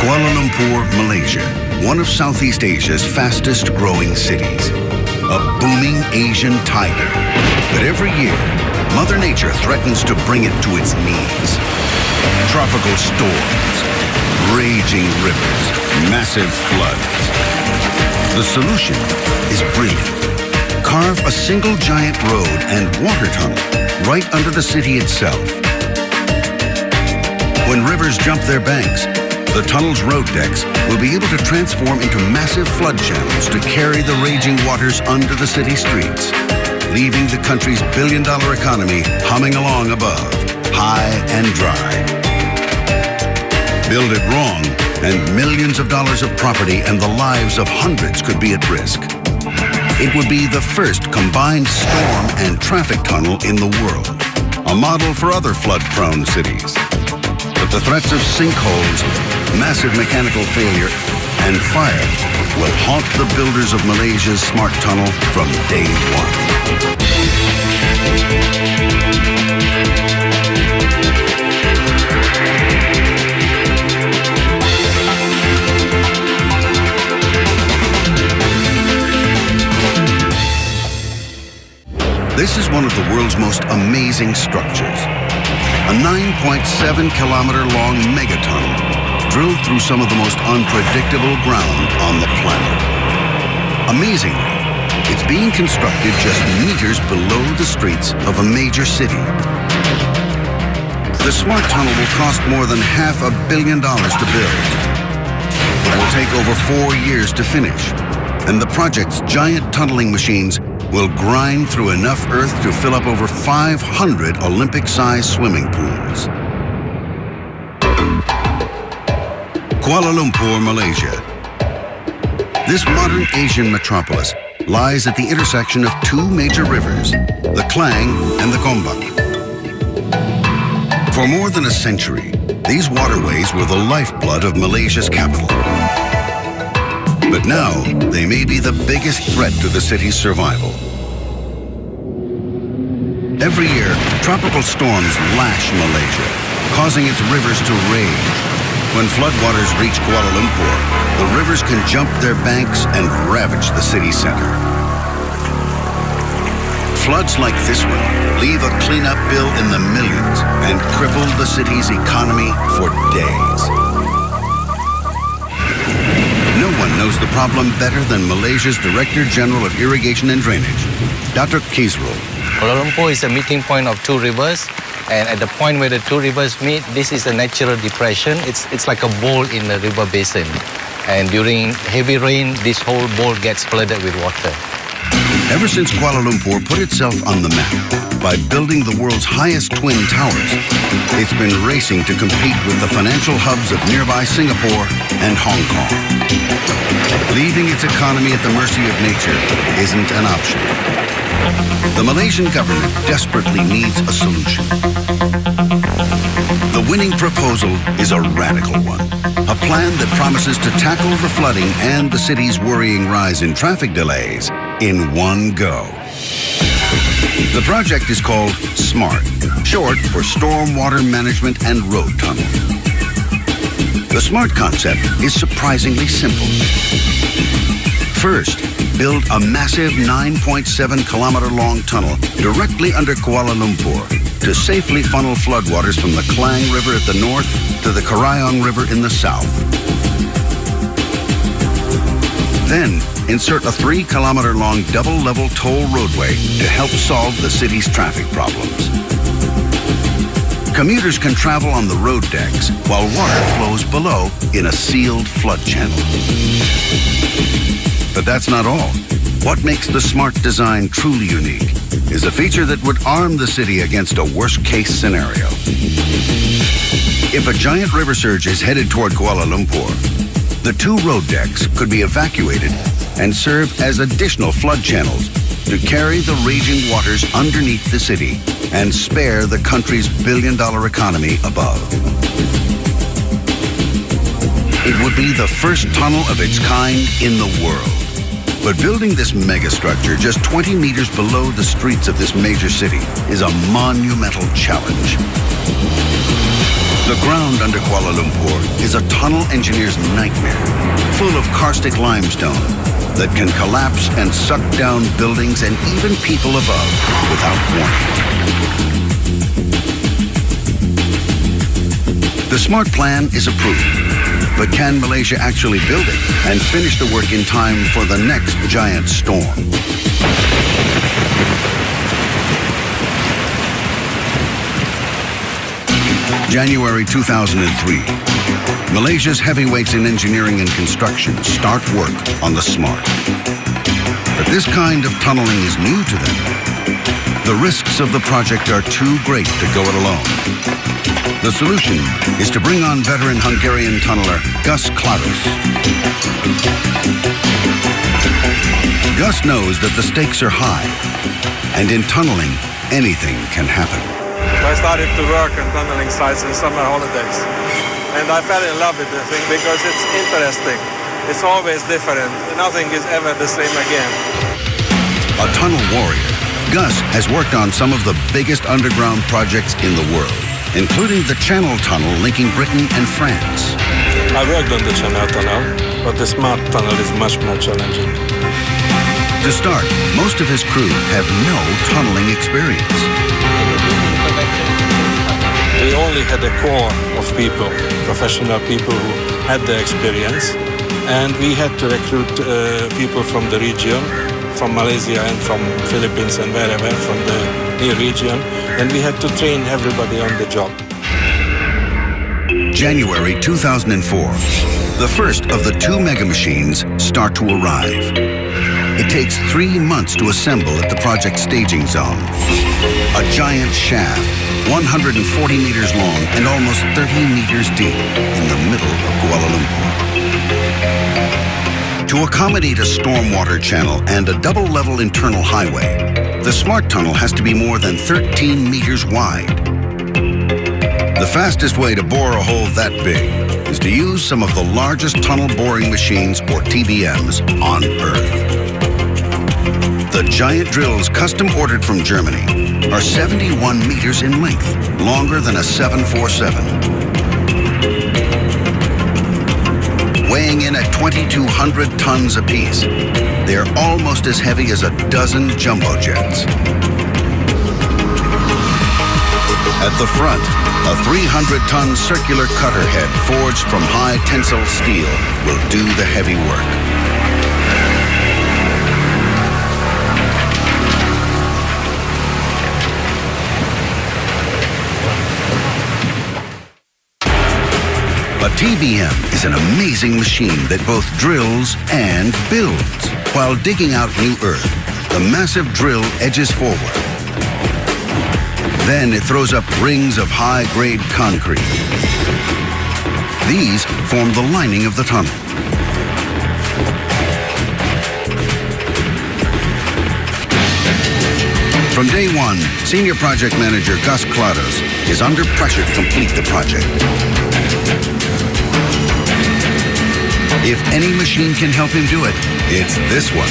Kuala Lumpur, Malaysia, one of Southeast Asia's fastest growing cities. A booming Asian tiger. But every year, Mother Nature threatens to bring it to its knees. Tropical storms, raging rivers, massive floods. The solution is brilliant. Carve a single giant road and water tunnel right under the city itself. When rivers jump their banks, the tunnel's road decks will be able to transform into massive flood channels to carry the raging waters under the city streets, leaving the country's billion-dollar economy humming along above, high and dry. Build it wrong, and millions of dollars of property and the lives of hundreds could be at risk. It would be the first combined storm and traffic tunnel in the world, a model for other flood-prone cities. But the threats of sinkholes, massive mechanical failure, and fire will haunt the builders of Malaysia's smart tunnel from day one. This is one of the world's most amazing structures. A 9.7-kilometer-long megatunnel drilled through some of the most unpredictable ground on the planet. Amazingly, it's being constructed just meters below the streets of a major city. The smart tunnel will cost more than $500 million to build. It will take over 4 years to finish, and the project's giant tunneling machines will grind through enough earth to fill up over 500 Olympic-sized swimming pools. Kuala Lumpur, Malaysia. This modern Asian metropolis lies at the intersection of two major rivers, the Klang and the Gombak. For more than a century, these waterways were the lifeblood of Malaysia's capital. But now, they may be the biggest threat to the city's survival. Every year, tropical storms lash Malaysia, causing its rivers to rage. When floodwaters reach Kuala Lumpur, the rivers can jump their banks and ravage the city center. Floods like this one leave a cleanup bill in the millions and cripple the city's economy for days. No one knows the problem better than Malaysia's Director General of Irrigation and Drainage, Dr. Kisrul. Kuala Lumpur is a meeting point of two rivers, and at the point where the two rivers meet, this is a natural depression. It's like a bowl in the river basin. And during heavy rain, this whole bowl gets flooded with water. Ever since Kuala Lumpur put itself on the map by building the world's highest twin towers, it's been racing to compete with the financial hubs of nearby Singapore and Hong Kong. Leaving its economy at the mercy of nature isn't an option. The Malaysian government desperately needs a solution. The winning proposal is a radical one, a plan that promises to tackle the flooding and the city's worrying rise in traffic delays in one go. The project is called SMART, short for Stormwater Management and Road Tunnel. The SMART concept is surprisingly simple. First, build a massive 9.7-kilometer-long tunnel directly under Kuala Lumpur to safely funnel floodwaters from the Klang River at the north to the Karayong River in the south. Then, insert a 3-kilometer-long double-level toll roadway to help solve the city's traffic problems. Commuters can travel on the road decks while water flows below in a sealed flood channel. But that's not all. What makes the SMART design truly unique is a feature that would arm the city against a worst-case scenario. If a giant river surge is headed toward Kuala Lumpur, the two road decks could be evacuated and serve as additional flood channels to carry the raging waters underneath the city and spare the country's billion-dollar economy above. It would be the first tunnel of its kind in the world. But building this megastructure just 20 meters below the streets of this major city is a monumental challenge. The ground under Kuala Lumpur is a tunnel engineer's nightmare, full of karstic limestone that can collapse and suck down buildings and even people above without warning. The SMART plan is approved, but can Malaysia actually build it and finish the work in time for the next giant storm? January 2003, Malaysia's heavyweights in engineering and construction start work on the SMART. But this kind of tunneling is new to them. The risks of the project are too great to go it alone. The solution is to bring on veteran Hungarian tunneler Gus Klados. Gus knows that the stakes are high, and in tunneling, anything can happen. I started to work on tunneling sites in summer holidays, and I fell in love with the thing because it's interesting. It's always different. Nothing is ever the same again. A tunnel warrior, Gus has worked on some of the biggest underground projects in the world, including the Channel Tunnel linking Britain and France. I worked on the Channel Tunnel, but the SMART Tunnel is much more challenging. To start, most of his crew have no tunneling experience. We only had a core of people, professional people who had the experience, and we had to recruit people from the region, from Malaysia and from Philippines and wherever, from the near region, and we had to train everybody on the job. January 2004, the first of the 2 mega machines start to arrive. It takes 3 months to assemble at the project staging zone. A giant shaft, 140 meters long and almost 30 meters deep in the middle of Kuala Lumpur. To accommodate a stormwater channel and a double-level internal highway, the SMART tunnel has to be more than 13 meters wide. The fastest way to bore a hole that big is to use some of the largest tunnel boring machines, or TBMs, on Earth. The giant drills custom ordered from Germany are 71 meters in length, longer than a 747. Weighing in at 2,200 tons apiece, they're almost as heavy as a dozen jumbo jets. At the front, a 300-ton circular cutter head forged from high tensile steel will do the heavy work. A TBM is an amazing machine that both drills and builds. While digging out new earth, the massive drill edges forward. Then it throws up rings of high-grade concrete. These form the lining of the tunnel. From day one, Senior Project Manager Gus Klados is under pressure to complete the project. If any machine can help him do it, it's this one.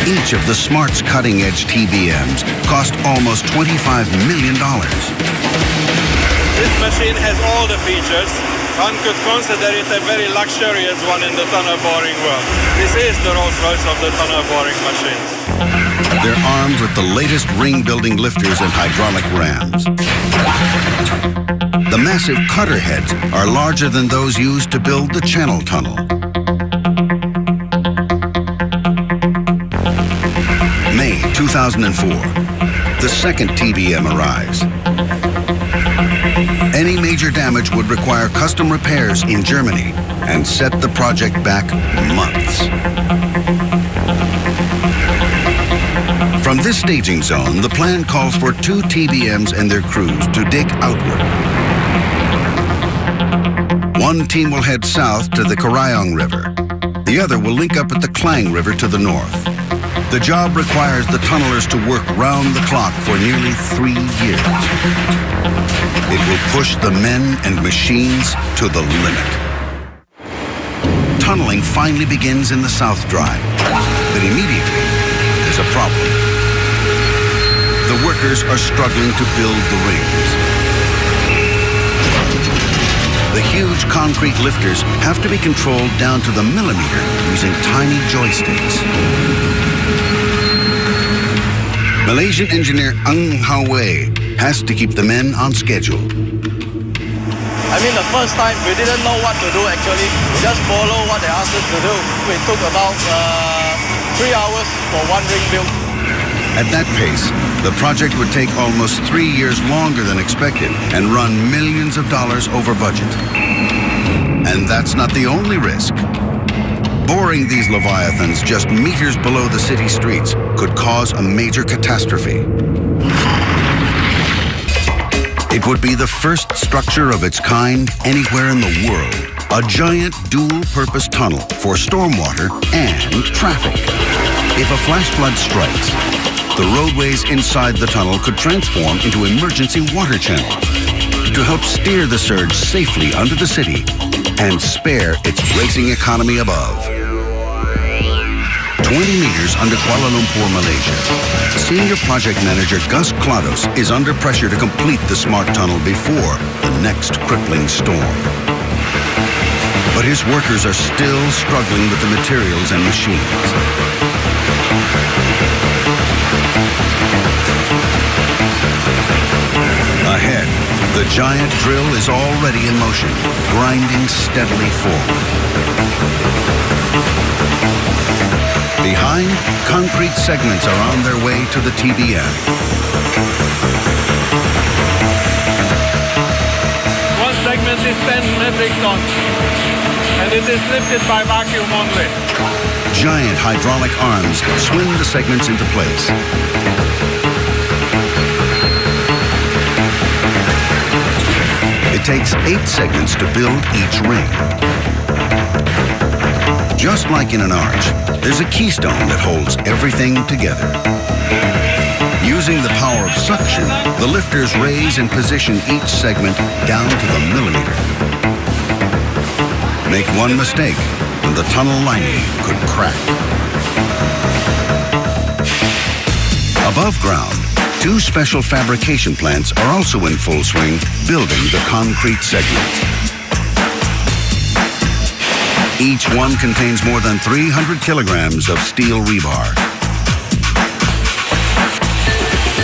Each of the SMART's cutting-edge TBMs cost almost $25 million. This machine has all the features. One could consider it a very luxurious one in the tunnel boring world. This is the Rolls-Royce of the tunnel boring machines. They're armed with the latest ring-building lifters and hydraulic rams. The massive cutter heads are larger than those used to build the Channel Tunnel. May 2004, the second TBM arrives. Any major damage would require custom repairs in Germany and set the project back months. From this staging zone, the plan calls for 2 TBMs and their crews to dig outward. One team will head south to the Karayong River. The other will link up at the Klang River to the north. The job requires the tunnelers to work round the clock for nearly 3 years. It will push the men and machines to the limit. Tunneling finally begins in the South Drive, but immediately there's a problem. the workers are struggling to build the rings. The huge concrete lifters have to be controlled down to the millimeter using tiny joysticks. Malaysian engineer Ng Hao Wei has to keep the men on schedule. I mean, the first time we didn't know what to do actually. We just follow what they asked us to do. It took about 3 hours for one ring build. At that pace, the project would take almost 3 years longer than expected and run millions of dollars over budget. And that's not the only risk. Boring these leviathans just meters below the city streets could cause a major catastrophe. It would be the first structure of its kind anywhere in the world. A giant dual-purpose tunnel for stormwater and traffic. If a flash flood strikes, the roadways inside the tunnel could transform into emergency water channels to help steer the surge safely under the city and spare its racing economy above. 20 meters under Kuala Lumpur, Malaysia. Senior project manager Gus Klados is under pressure to complete the smart tunnel before the next crippling storm. But his workers are still struggling with the materials and machines. Ahead, the giant drill is already in motion, grinding steadily forward. Behind, concrete segments are on their way to the TBM. One segment is 10 metric tons, and it is lifted by vacuum only. Giant hydraulic arms swing the segments into place. It takes 8 segments to build each ring. Just like in an arch, there's a keystone that holds everything together. Using the power of suction, the lifters raise and position each segment down to the millimeter. Make one mistake, and the tunnel lining could crack. Above ground, 2 special fabrication plants are also in full swing, building the concrete segments. Each one contains more than 300 kilograms of steel rebar.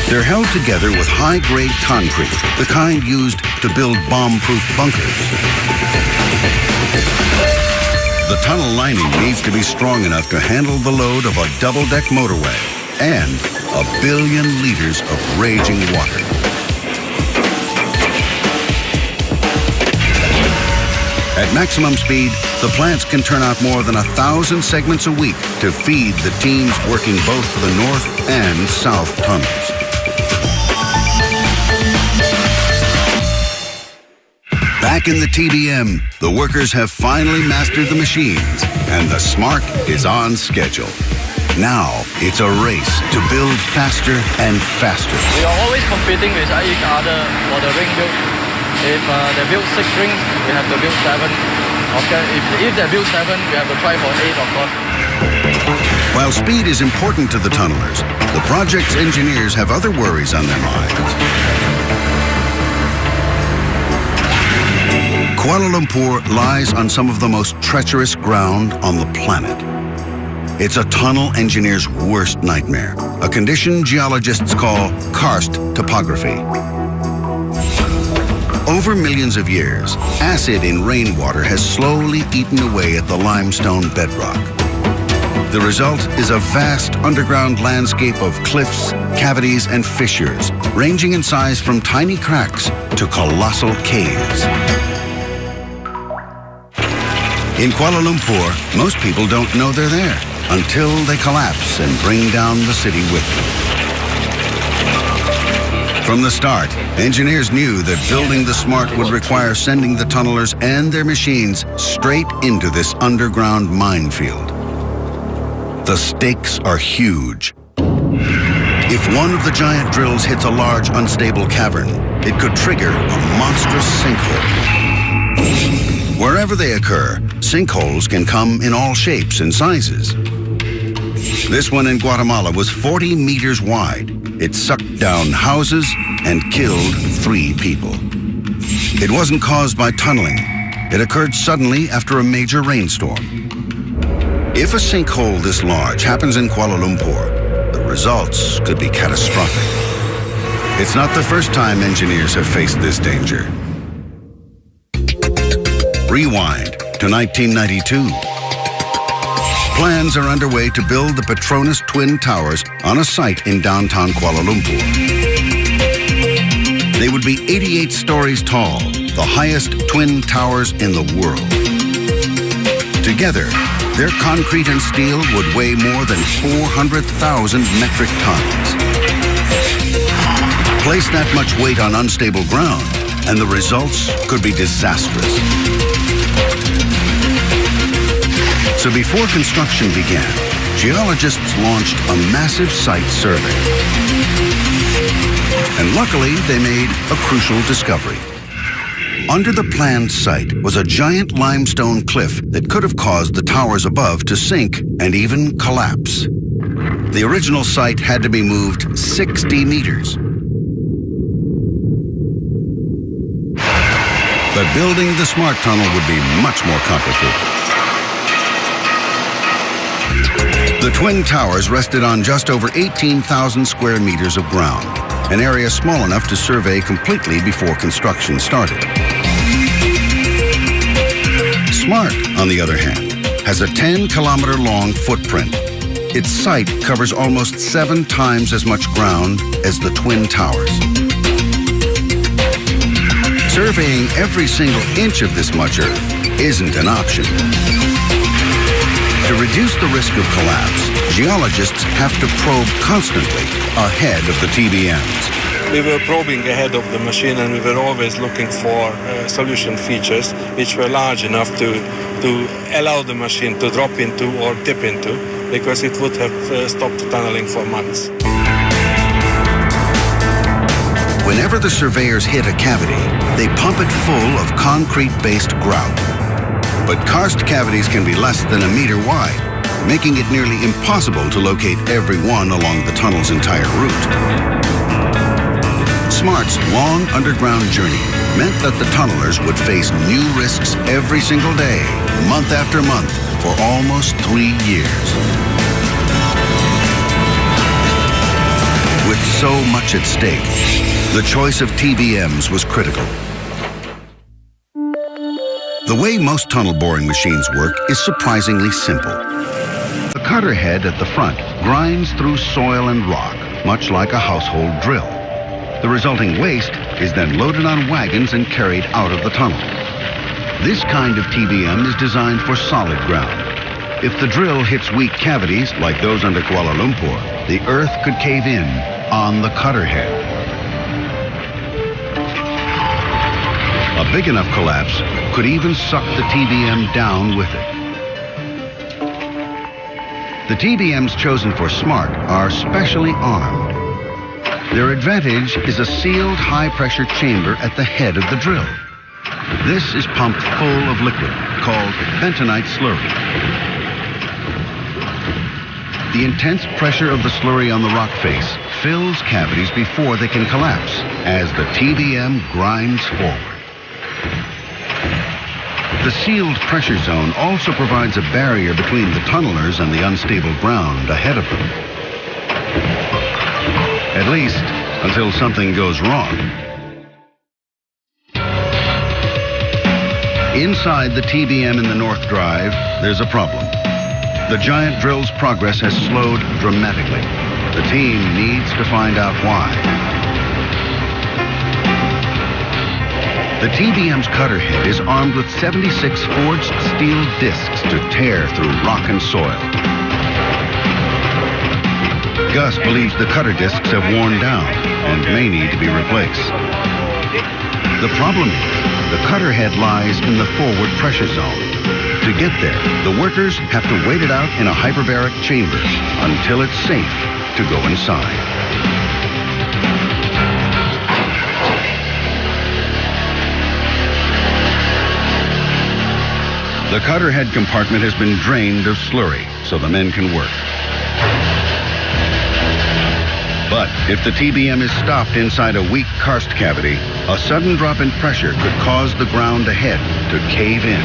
They're held together with high-grade concrete, the kind used to build bomb-proof bunkers. The tunnel lining needs to be strong enough to handle the load of a double-deck motorway and 1 billion liters of raging water. At maximum speed, the plants can turn out more than 1,000 segments a week to feed the teams working both the north and south tunnels. Back in the TBM, the workers have finally mastered the machines, and the Smart is on schedule. Now, it's a race to build faster and faster. We are always competing with each other for the ring build. If they build 6 rings, we have to build 7. Okay, if they build 7, we have to try for 8, of course. While speed is important to the tunnelers, the project's engineers have other worries on their minds. Kuala Lumpur lies on some of the most treacherous ground on the planet. It's a tunnel engineer's worst nightmare, a condition geologists call karst topography. Over millions of years, acid in rainwater has slowly eaten away at the limestone bedrock. The result is a vast underground landscape of cliffs, cavities, and fissures, ranging in size from tiny cracks to colossal caves. In Kuala Lumpur, most people don't know they're there until they collapse and bring down the city with them. From the start, engineers knew that building the Smart would require sending the tunnelers and their machines straight into this underground minefield. The stakes are huge. If one of the giant drills hits a large, unstable cavern, it could trigger a monstrous sinkhole. Wherever they occur, sinkholes can come in all shapes and sizes. This one in Guatemala was 40 meters wide. It sucked down houses and killed 3 people. It wasn't caused by tunneling. It occurred suddenly after a major rainstorm. If a sinkhole this large happens in Kuala Lumpur, the results could be catastrophic. It's not the first time engineers have faced this danger. Rewind to 1992. Plans are underway to build the Petronas Twin Towers on a site in downtown Kuala Lumpur. They would be 88 stories tall, the highest twin towers in the world. Together, their concrete and steel would weigh more than 400,000 metric tons. Place that much weight on unstable ground, and the results could be disastrous. So before construction began, geologists launched a massive site survey. And luckily, they made a crucial discovery. Under the planned site was a giant limestone cliff that could have caused the towers above to sink and even collapse. The original site had to be moved 60 meters. But building the smart tunnel would be much more complicated. The Twin Towers rested on just over 18,000 square meters of ground, an area small enough to survey completely before construction started. Smart, on the other hand, has a 10-kilometer-long footprint. Its site covers almost 7 times as much ground as the Twin Towers. Surveying every single inch of this much earth isn't an option. To reduce the risk of collapse, geologists have to probe constantly ahead of the TBMs. We were probing ahead of the machine, and we were always looking for solution features which were large enough to allow the machine to drop into or tip into, because it would have stopped tunneling for months. Whenever the surveyors hit a cavity, they pump it full of concrete-based grout. But karst cavities can be less than a meter wide, making it nearly impossible to locate every one along the tunnel's entire route. Smart's long underground journey meant that the tunnelers would face new risks every single day, month after month, for almost 3 years. With so much at stake, the choice of TBMs was critical. The way most tunnel boring machines work is surprisingly simple. The cutter head at the front grinds through soil and rock, much like a household drill. The resulting waste is then loaded on wagons and carried out of the tunnel. This kind of TBM is designed for solid ground. If the drill hits weak cavities, like those under Kuala Lumpur, the earth could cave in on the cutter head. A big enough collapse could even suck the TBM down with it. The TBMs chosen for SMART are specially armed. Their advantage is a sealed high-pressure chamber at the head of the drill. This is pumped full of liquid called bentonite slurry. The intense pressure of the slurry on the rock face fills cavities before they can collapse as the TBM grinds forward. The sealed pressure zone also provides a barrier between the tunnelers and the unstable ground ahead of them. At least, until something goes wrong. Inside the TBM in the North Drive, there's a problem. The giant drill's progress has slowed dramatically. The team needs to find out why. The TBM's cutter head is armed with 76 forged steel discs to tear through rock and soil. Gus believes the cutter discs have worn down and may need to be replaced. The problem is, the cutter head lies in the forward pressure zone. To get there, the workers have to wait it out in a hyperbaric chamber until it's safe to go inside. The cutter head compartment has been drained of slurry so the men can work. But if the TBM is stopped inside a weak karst cavity, a sudden drop in pressure could cause the ground ahead to cave in.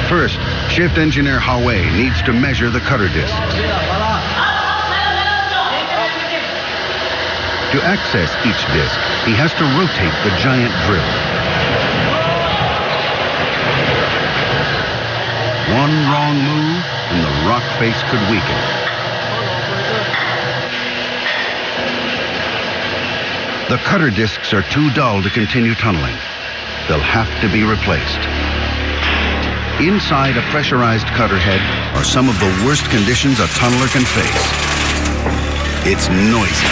First, shift engineer Hawei needs to measure the cutter disc. To access each disc, he has to rotate the giant drill. One wrong move, and the rock face could weaken. The cutter discs are too dull to continue tunneling. They'll have to be replaced. Inside a pressurized cutter head are some of the worst conditions a tunneler can face. It's noisy.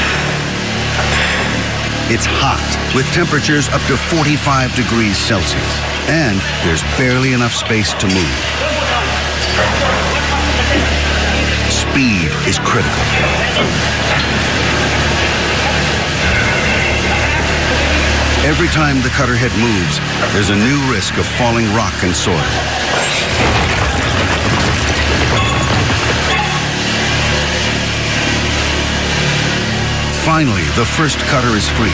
It's hot, with temperatures up to 45 degrees Celsius. And there's barely enough space to move. Speed is critical. Every time the cutter head moves, there's a new risk of falling rock and soil. Finally, the first cutter is free.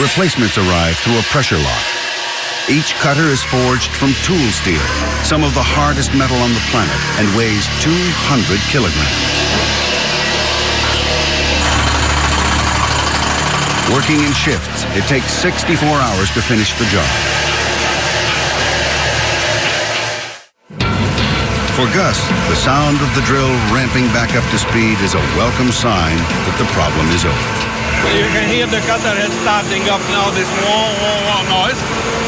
Replacements arrive through a pressure lock. Each cutter is forged from tool steel, some of the hardest metal on the planet, and weighs 200 kilograms. Working in shifts, it takes 64 hours to finish the job. For Gus, the sound of the drill ramping back up to speed is a welcome sign that the problem is over. You can hear the cutter head starting up now, this wah, wah, wah noise.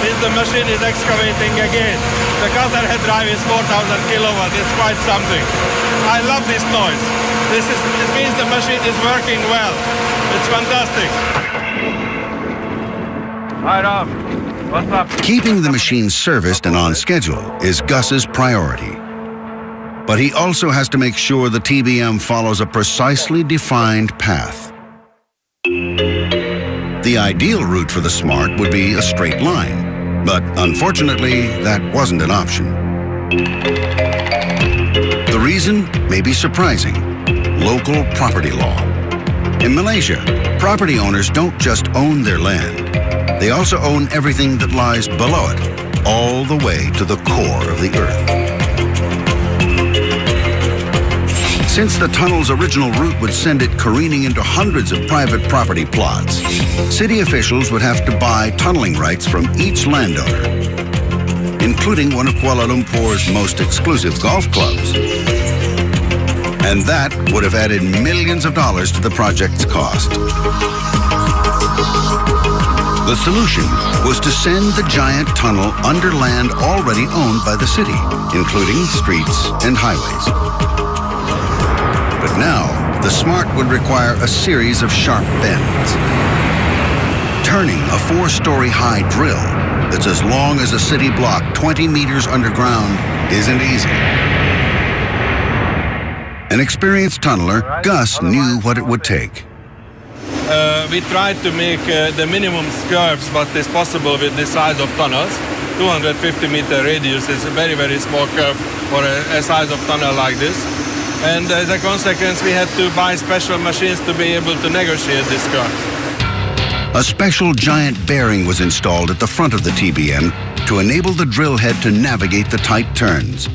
Means the machine is excavating again. The cutter head drive is 4,000 kilowatts. It's quite something. I love this noise. It means the machine is working well. It's fantastic. Hi, Rob. What's up? Keeping the machine serviced and on schedule is Gus's priority. But he also has to make sure the TBM follows a precisely defined path. The ideal route for the Smart would be a straight line, but unfortunately, that wasn't an option. The reason may be surprising: local property law. In Malaysia, property owners don't just own their land, they also own everything that lies below it, all the way to the core of the earth. Since the tunnel's original route would send it careening into hundreds of private property plots, city officials would have to buy tunneling rights from each landowner, including one of Kuala Lumpur's most exclusive golf clubs. And that would have added millions of dollars to the project's cost. The solution was to send the giant tunnel under land already owned by the city, including streets and highways. But now, the Smart would require a series of sharp bends. Turning a 4-story high drill that's as long as a city block 20 meters underground isn't easy. An experienced tunneler, Gus knew what it would take. We tried to make the minimum curves what is possible with this size of tunnels. 250-meter radius is a very, very small curve for a size of tunnel like this. And as a consequence, we had to buy special machines to be able to negotiate this curve. A special giant bearing was installed at the front of the TBM to enable the drill head to navigate the tight turns.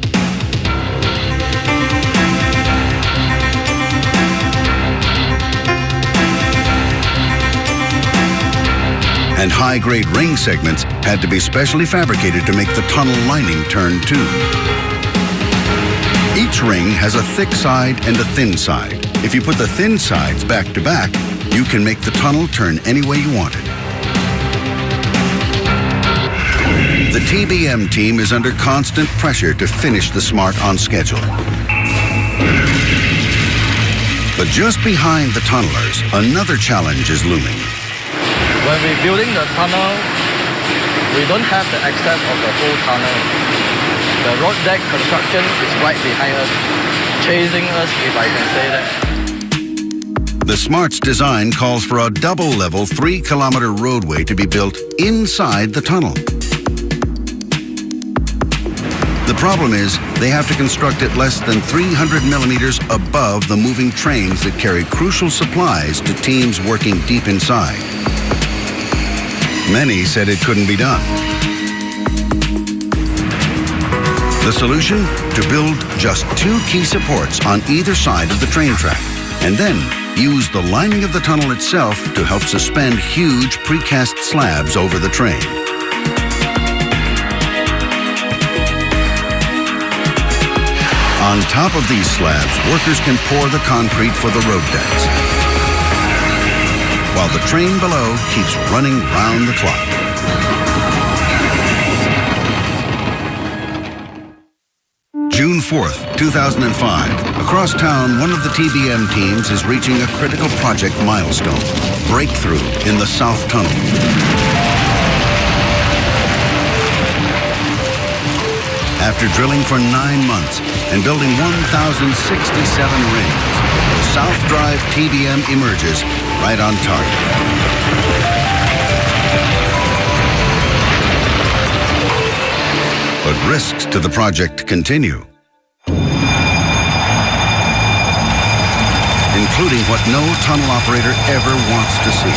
And high-grade ring segments had to be specially fabricated to make the tunnel lining turn too. Each ring has a thick side and a thin side. If you put the thin sides back to back, you can make the tunnel turn any way you want it. The TBM team is under constant pressure to finish the Smart on schedule. But just behind the tunnelers, another challenge is looming. When we're building the tunnel, we don't have the access of the whole tunnel. The road deck construction is right behind us, chasing us, if I can say that. The Smart's design calls for a double-level 3-kilometer roadway to be built inside the tunnel. The problem is they have to construct it less than 300 millimeters above the moving trains that carry crucial supplies to teams working deep inside. Many said it couldn't be done. The solution? To build just 2 key supports on either side of the train track, and then use the lining of the tunnel itself to help suspend huge precast slabs over the train. On top of these slabs, workers can pour the concrete for the road decks, while the train below keeps running round the clock. June 4th, 2005. Across town, one of the TBM teams is reaching a critical project milestone, breakthrough in the South Tunnel. After drilling for 9 months and building 1,067 rings, the South Drive TBM emerges right on target. But risks to the project continue, including what no tunnel operator ever wants to see.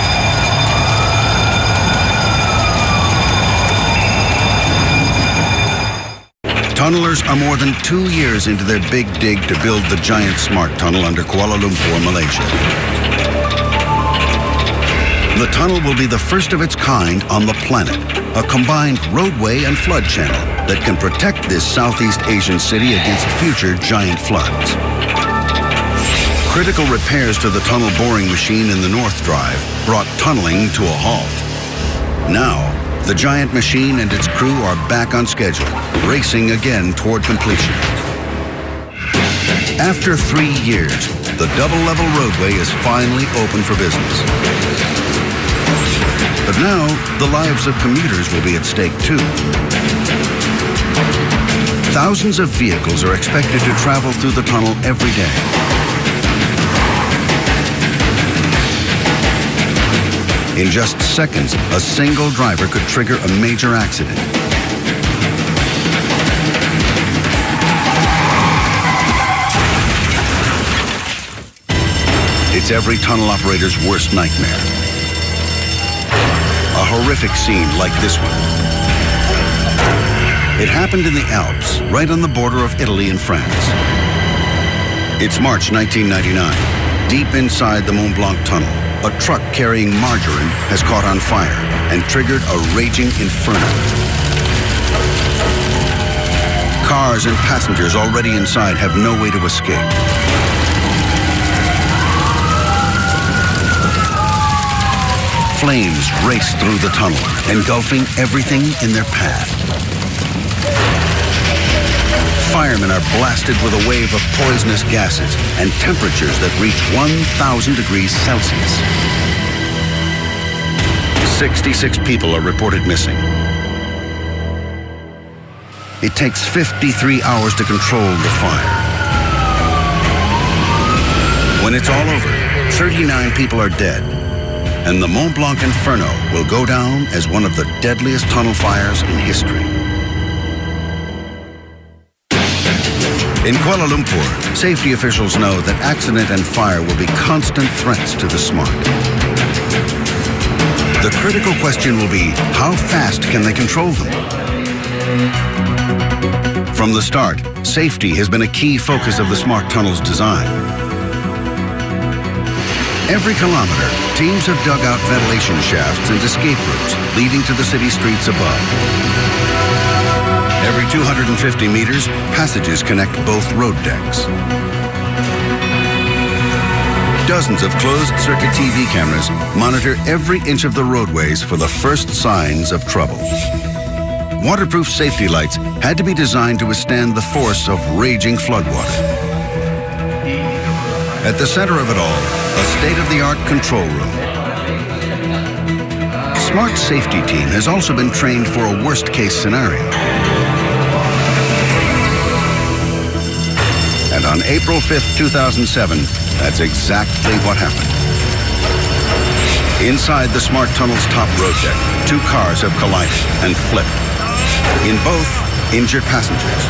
Tunnelers are more than 2 years into their big dig to build the giant smart tunnel under Kuala Lumpur, Malaysia. The tunnel will be the first of its kind on the planet, a combined roadway and flood channel that can protect this Southeast Asian city against future giant floods. Critical repairs to the tunnel boring machine in the North Drive brought tunneling to a halt. Now, the giant machine and its crew are back on schedule, racing again toward completion. After 3 years, the double-level roadway is finally open for business. But now, the lives of commuters will be at stake too. Thousands of vehicles are expected to travel through the tunnel every day. In just seconds, a single driver could trigger a major accident. It's every tunnel operator's worst nightmare. A horrific scene like this one. It happened in the Alps, right on the border of Italy and France. It's March 1999. Deep inside the Mont Blanc tunnel, a truck carrying margarine has caught on fire and triggered a raging inferno. Cars and passengers already inside have no way to escape. Flames race through the tunnel, engulfing everything in their path. Firemen are blasted with a wave of poisonous gases and temperatures that reach 1,000 degrees Celsius. 66 people are reported missing. It takes 53 hours to control the fire. When it's all over, 39 people are dead, and the Mont Blanc Inferno will go down as one of the deadliest tunnel fires in history. In Kuala Lumpur, safety officials know that accident and fire will be constant threats to the Smart. The critical question will be, how fast can they control them? From the start, safety has been a key focus of the Smart Tunnel's design. Every kilometer, teams have dug out ventilation shafts and escape routes leading to the city streets above. Every 250 meters, passages connect both road decks. Dozens of closed-circuit TV cameras monitor every inch of the roadways for the first signs of trouble. Waterproof safety lights had to be designed to withstand the force of raging floodwater. At the center of it all, a state-of-the-art control room. Smart's safety team has also been trained for a worst-case scenario. And on April 5th, 2007, that's exactly what happened. Inside the smart tunnel's top road deck, two cars have collided and flipped. In both, injured passengers.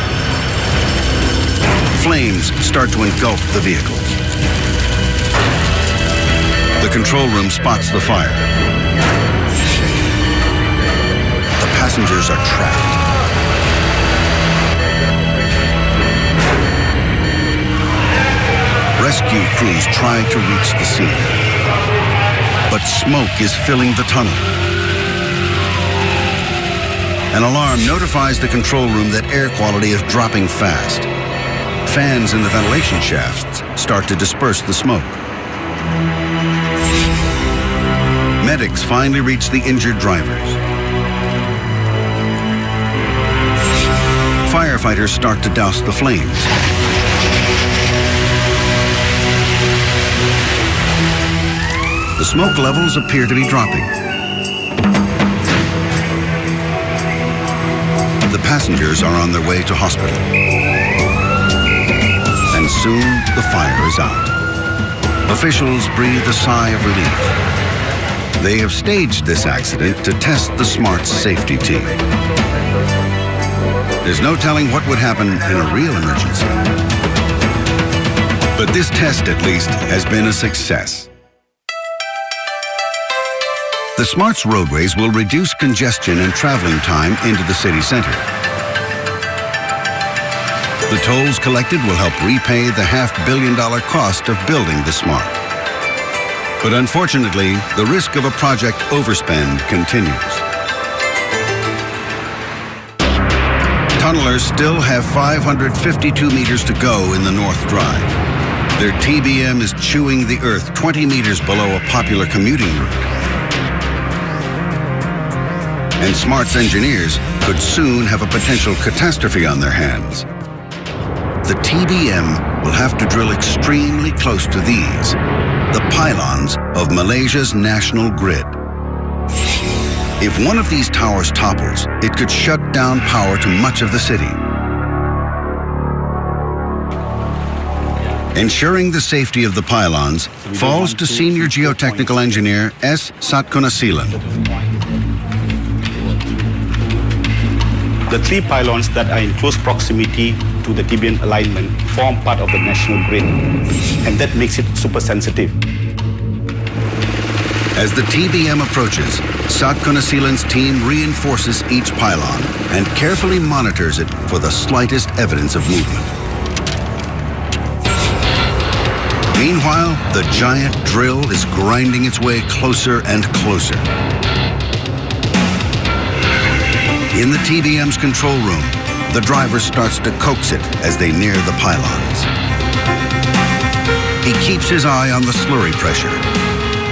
Flames start to engulf the vehicles. The control room spots the fire. The passengers are trapped. Rescue crews try to reach the scene, but smoke is filling the tunnel. An alarm notifies the control room that air quality is dropping fast. Fans in the ventilation shafts start to disperse the smoke. Medics finally reach the injured drivers. Firefighters start to douse the flames. The smoke levels appear to be dropping. The passengers are on their way to hospital. And soon the fire is out. Officials breathe a sigh of relief. They have staged this accident to test the Smart's safety team. There's no telling what would happen in a real emergency. But this test, at least, has been a success. The Smart's roadways will reduce congestion and traveling time into the city center. The tolls collected will help repay the $500 million cost of building the Smart. But unfortunately, the risk of a project overspend continues. Tunnelers still have 552 meters to go in the North Drive. Their TBM is chewing the earth 20 meters below a popular commuting route. And Smart's engineers could soon have a potential catastrophe on their hands. The TBM will have to drill extremely close to these, the pylons of Malaysia's national grid. If one of these towers topples, it could shut down power to much of the city. Ensuring the safety of the pylons falls to senior geotechnical engineer S. Satkunasilan. The three pylons that are in close proximity to the TBM alignment form part of the national grid, and that makes it super sensitive. As the TBM approaches, Satkunasilan's team reinforces each pylon and carefully monitors it for the slightest evidence of movement. Meanwhile, the giant drill is grinding its way closer and closer. In the TBM's control room, the driver starts to coax it as they near the pylons. He keeps his eye on the slurry pressure.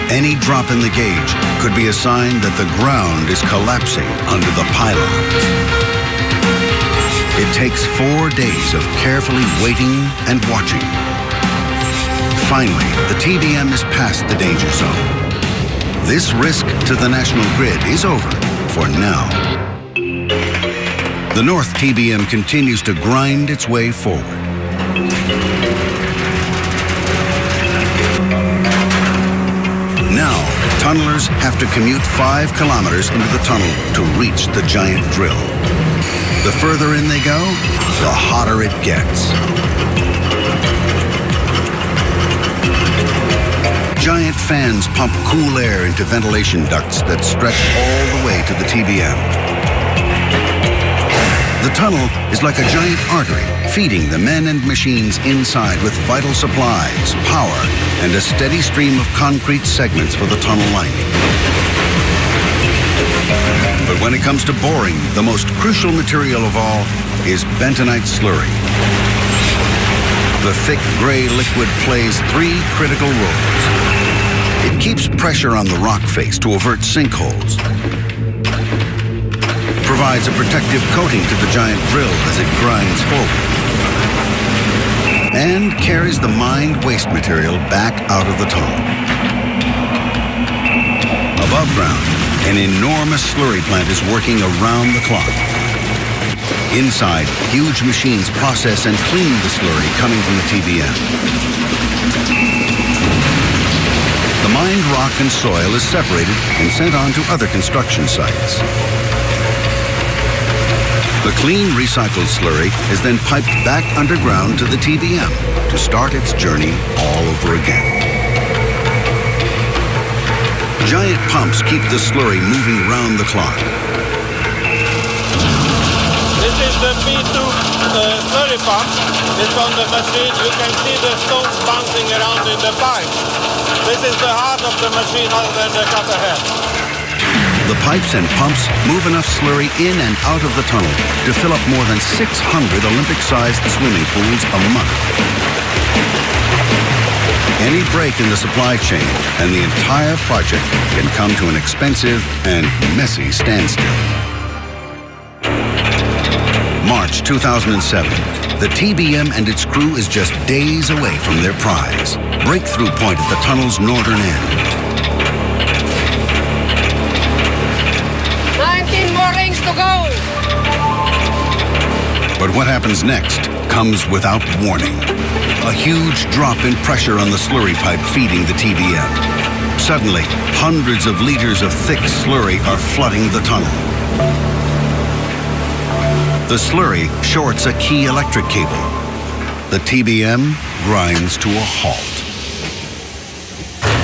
Any drop in the gauge could be a sign that the ground is collapsing under the pylons. It takes 4 days of carefully waiting and watching. Finally, the TBM is past the danger zone. This risk to the national grid is over for now. The North TBM continues to grind its way forward. Now, tunnelers have to commute 5 kilometers into the tunnel to reach the giant drill. The further in they go, the hotter it gets. Giant fans pump cool air into ventilation ducts that stretch all the way to the TBM. The tunnel is like a giant artery, feeding the men and machines inside with vital supplies, power, and a steady stream of concrete segments for the tunnel lining. But when it comes to boring, the most crucial material of all is bentonite slurry. The thick gray liquid plays 3 critical roles. It keeps pressure on the rock face to avert sinkholes, provides a protective coating to the giant drill as it grinds forward, and carries the mined waste material back out of the tunnel. Above ground, an enormous slurry plant is working around the clock. Inside, huge machines process and clean the slurry coming from the TBM. The mined rock and soil is separated and sent on to other construction sites. The clean recycled slurry is then piped back underground to the TBM to start its journey all over again. Giant pumps keep the slurry moving round the clock. This is the P2 slurry pump. It's on the machine. You can see the stones bouncing around in the pipe. This is the heart of the machine other than the cutter head. The pipes and pumps move enough slurry in and out of the tunnel to fill up more than 600 Olympic-sized swimming pools a month. Any break in the supply chain and the entire project can come to an expensive and messy standstill. March 2007. The TBM and its crew is just days away from their prize, breakthrough point at the tunnel's northern end. 19 more rings to go! But what happens next comes without warning. A huge drop in pressure on the slurry pipe feeding the TBM. Suddenly, hundreds of liters of thick slurry are flooding the tunnel. The slurry shorts a key electric cable. The TBM grinds to a halt.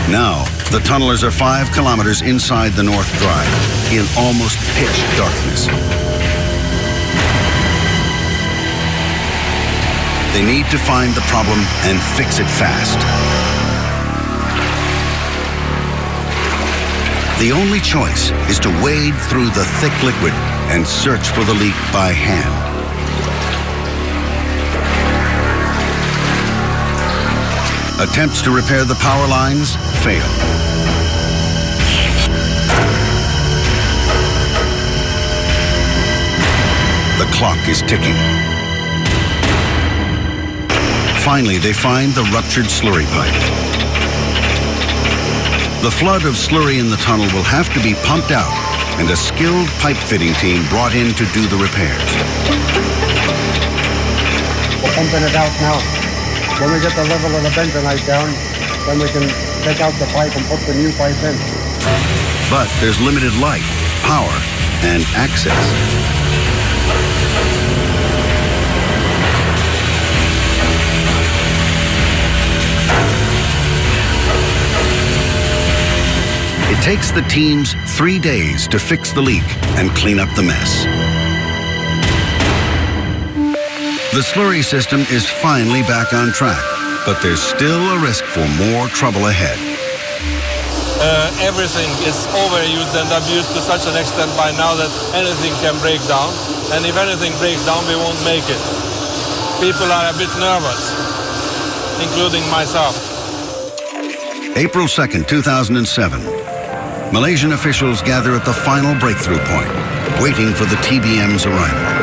Now, the tunnelers are 5 kilometers inside the North Drive in almost pitch darkness. They need to find the problem and fix it fast. The only choice is to wade through the thick liquid and search for the leak by hand. Attempts to repair the power lines fail. The clock is ticking. Finally, they find the ruptured slurry pipe. The flood of slurry in the tunnel will have to be pumped out and a skilled pipe fitting team brought in to do the repairs. We're pumping it out now. When we get the level of the bentonite down, then we can take out the pipe and put the new pipe in. But there's limited light, power, and access. It takes the teams 3 days to fix the leak and clean up the mess. The slurry system is finally back on track, but there's still a risk for more trouble ahead. Everything is overused and abused to such an extent by now that anything can break down. And if anything breaks down, we won't make it. People are a bit nervous, including myself. April 2nd, 2007. Malaysian officials gather at the final breakthrough point, waiting for the TBM's arrival.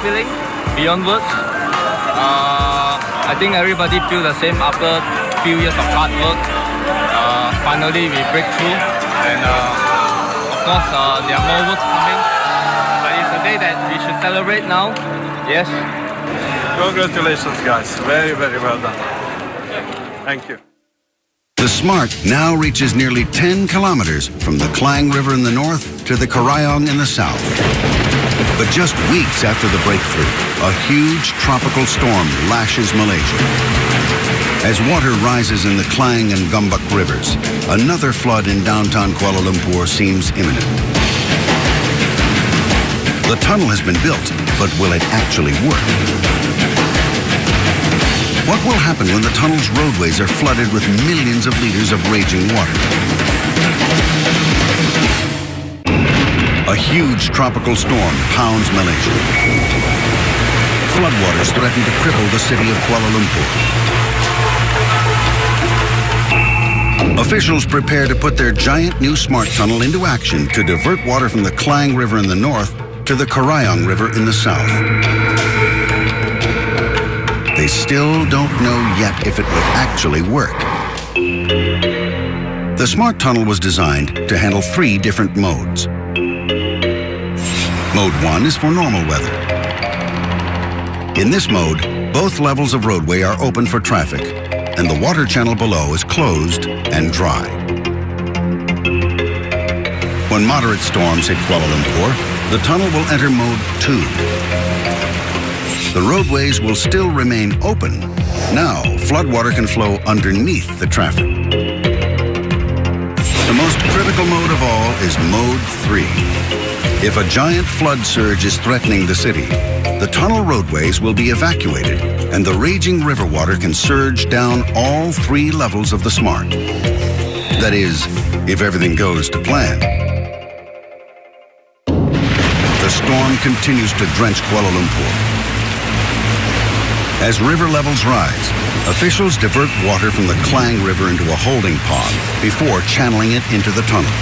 Feeling beyond words. I think everybody feels the same after a few years of hard work. Finally, we break through, and of course, there are more works coming. But it's a day that we should celebrate now. Yes. Congratulations, guys. Very, very well done. Thank you. The SMART now reaches nearly 10 kilometers from the Klang River in the north to the Karayong in the south. But just weeks after the breakthrough, a huge tropical storm lashes Malaysia. As water rises in the Klang and Gombak rivers, another flood in downtown Kuala Lumpur seems imminent. The tunnel has been built, but will it actually work? What will happen when the tunnel's roadways are flooded with millions of liters of raging water? A huge tropical storm pounds Malaysia. Floodwaters threaten to cripple the city of Kuala Lumpur. Officials prepare to put their giant new SMART tunnel into action to divert water from the Klang River in the north to the Karayong River in the south. They still don't know yet if it will actually work. The SMART tunnel was designed to handle 3 different modes. Mode 1 is for normal weather. In this mode, both levels of roadway are open for traffic, and the water channel below is closed and dry. When moderate storms hit Kuala Lumpur, the tunnel will enter Mode 2. The roadways will still remain open. Now, floodwater can flow underneath the traffic. The most critical mode of all is Mode 3. If a giant flood surge is threatening the city, the tunnel roadways will be evacuated, and the raging river water can surge down all 3 levels of the SMART. That is, if everything goes to plan. The storm continues to drench Kuala Lumpur. As river levels rise, officials divert water from the Klang River into a holding pond before channeling it into the tunnel.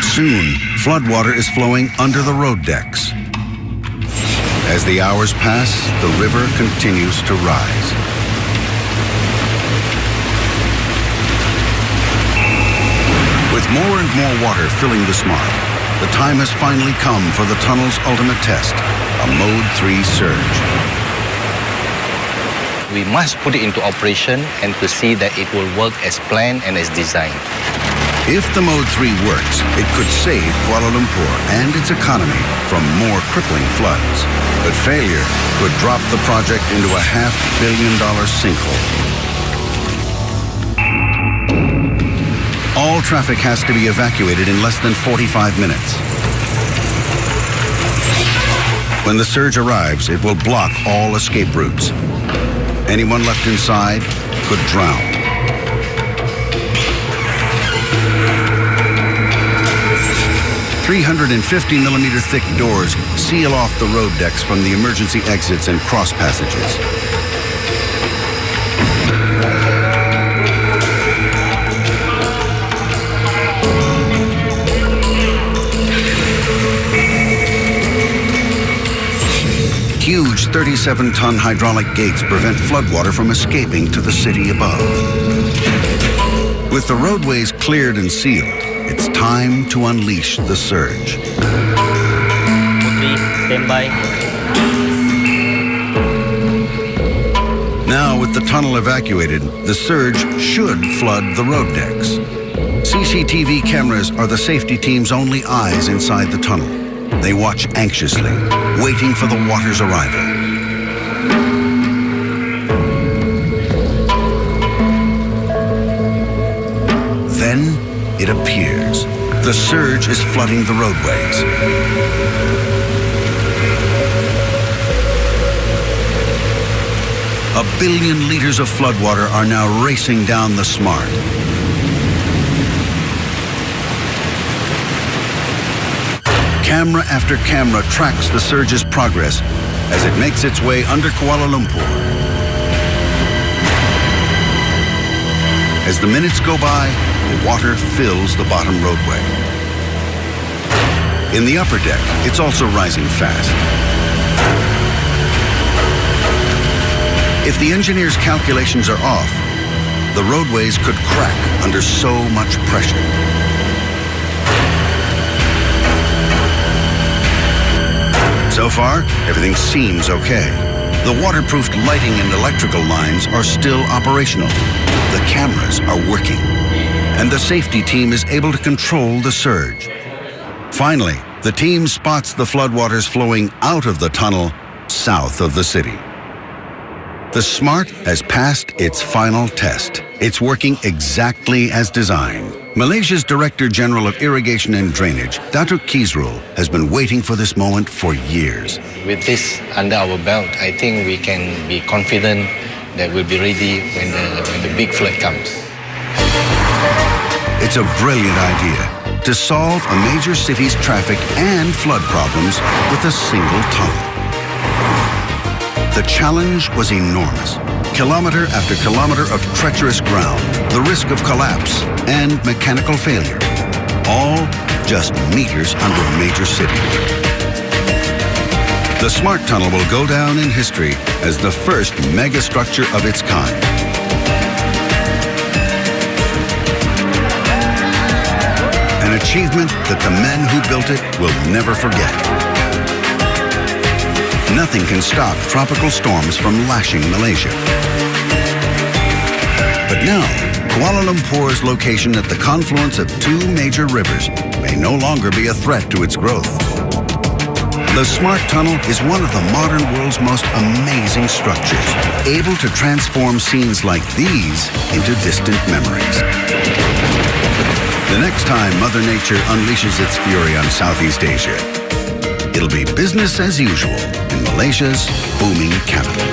Soon, floodwater is flowing under the road decks. As the hours pass, the river continues to rise. With more and more water filling the SMART, the time has finally come for the tunnel's ultimate test, a Mode 3 surge. We must put it into operation and to see that it will work as planned and as designed. If the Mode 3 works, it could save Kuala Lumpur and its economy from more crippling floods. But failure could drop the project into a $500 million sinkhole. All traffic has to be evacuated in less than 45 minutes. When the surge arrives, it will block all escape routes. Anyone left inside could drown. $350mm thick doors seal off the road decks from the emergency exits and cross passages. Huge 37-ton hydraulic gates prevent floodwater from escaping to the city above. With the roadways cleared and sealed, it's time to unleash the surge. Stand by. Now, with the tunnel evacuated, the surge should flood the road decks. CCTV cameras are the safety team's only eyes inside the tunnel. They watch anxiously, waiting for the water's arrival. Then it appears. The surge is flooding the roadways. A billion liters of floodwater are now racing down the SMART. Camera after camera tracks the surge's progress as it makes its way under Kuala Lumpur. As the minutes go by, the water fills the bottom roadway. In the upper deck, it's also rising fast. If the engineers' calculations are off, the roadways could crack under so much pressure. So far, everything seems okay. The waterproofed lighting and electrical lines are still operational. The cameras are working. And the safety team is able to control the surge. Finally, the team spots the floodwaters flowing out of the tunnel south of the city. The SMART has passed its final test. It's working exactly as designed. Malaysia's Director General of Irrigation and Drainage, Datuk Kizrul, has been waiting for this moment for years. With this under our belt, I think we can be confident that we'll be ready when the big flood comes. It's a brilliant idea to solve a major city's traffic and flood problems with a single tunnel. The challenge was enormous. Kilometer after kilometer of treacherous ground, the risk of collapse and mechanical failure, all just meters under a major city. The SMART tunnel will go down in history as the first megastructure of its kind. An achievement that the men who built it will never forget. Nothing can stop tropical storms from lashing Malaysia. But now, Kuala Lumpur's location at the confluence of two major rivers may no longer be a threat to its growth. The SMART tunnel is one of the modern world's most amazing structures, able to transform scenes like these into distant memories. The next time Mother Nature unleashes its fury on Southeast Asia, it'll be business as usual in Malaysia's booming capital.